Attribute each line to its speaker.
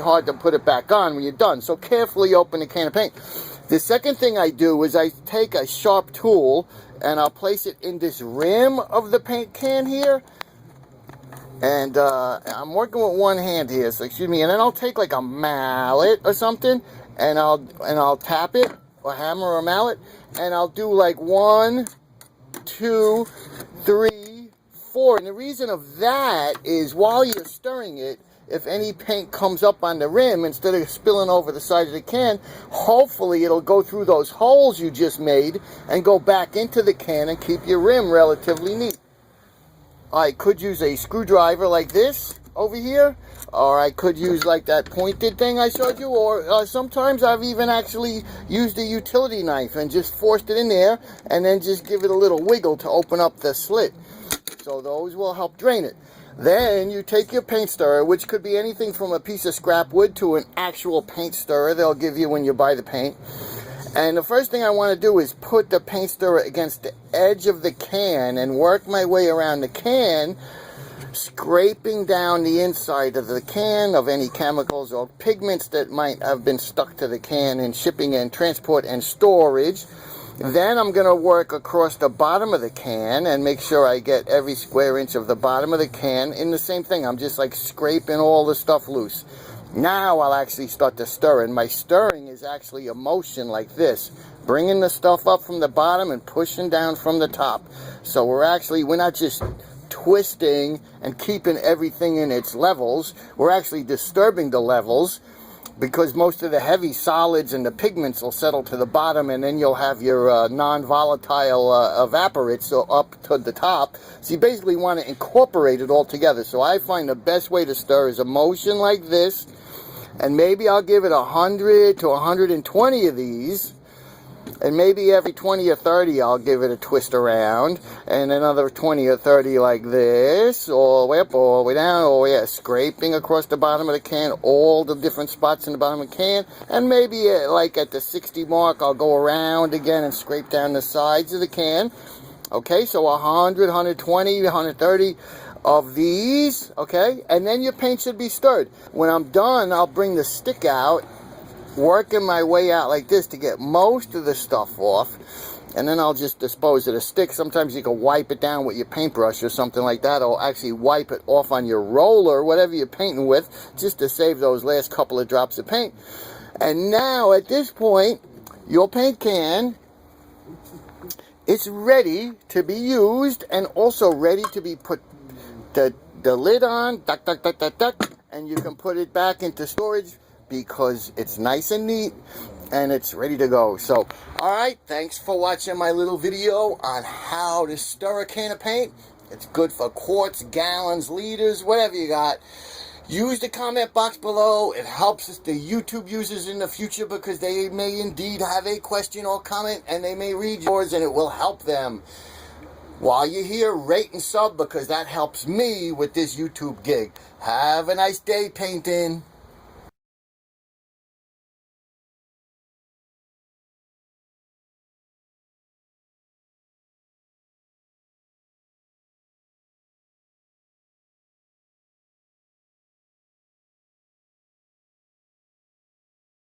Speaker 1: hard to put it back on when you're done. So carefully open the can of paint. The second thing I do is I take a sharp tool and I'll place it in this rim of the paint can here. And I'm working with one hand here, so excuse me. And then I'll take like a mallet or something, and I'll tap it, or hammer or mallet, and I'll do like 1, 2, 3, 4. And the reason of that is while you're stirring it, if any paint comes up on the rim, instead of spilling over the side of the can, hopefully it'll go through those holes you just made and go back into the can and keep your rim relatively neat. I could use a screwdriver like this over here, or I could use like that pointed thing I showed you, or sometimes I've even actually used a utility knife and just forced it in there and then just give it a little wiggle to open up the slit. So those will help drain it. Then you take your paint stirrer, which could be anything from a piece of scrap wood to an actual paint stirrer they'll give you when you buy the paint. And the first thing I want to do is put the paint stirrer against the edge of the can and work my way around the can, scraping down the inside of the can of any chemicals or pigments that might have been stuck to the can in shipping and transport and storage. Then I'm going to work across the bottom of the can and make sure I get every square inch of the bottom of the can in the same thing. I'm just like scraping all the stuff loose. Now I'll actually start to stir, and my stirring is actually a motion like this, bringing the stuff up from the bottom and pushing down from the top. So we're not just twisting and keeping everything in its levels, we're actually disturbing the levels, because most of the heavy solids and the pigments will settle to the bottom, and then you'll have your non-volatile evaporates up to the top. So you basically want to incorporate it all together. So I find the best way to stir is a motion like this, and maybe I'll give it 100 to 120 of these, and maybe every 20 or 30 I'll give it a twist around, and another 20 or 30 like this, all the way up, all the way down, all the way, scraping across the bottom of the can, all the different spots in the bottom of the can, and maybe like at the 60 mark I'll go around again and scrape down the sides of the can. Okay, so 100, 120, 130 of these, okay, and then your paint should be stirred. When I'm done, I'll bring the stick out, working my way out like this to get most of the stuff off, and then I'll just dispose of the stick. Sometimes you can wipe it down with your paintbrush or something like that, or actually wipe it off on your roller, whatever you're painting with, just to save those last couple of drops of paint. And now at this point, your paint can, it's ready to be used and also ready to be put the lid on, duck, duck, duck, duck, duck, and you can put it back into storage because it's nice and neat and it's ready to go. So, alright, thanks for watching my little video on how to stir a can of paint. It's good for quarts, gallons, liters, whatever you got. Use the comment box below. It helps us, the YouTube users in the future, because they may indeed have a question or comment and they may read yours and it will help them. While you're here, rate and sub, because that helps me with this YouTube gig. Have a nice day painting.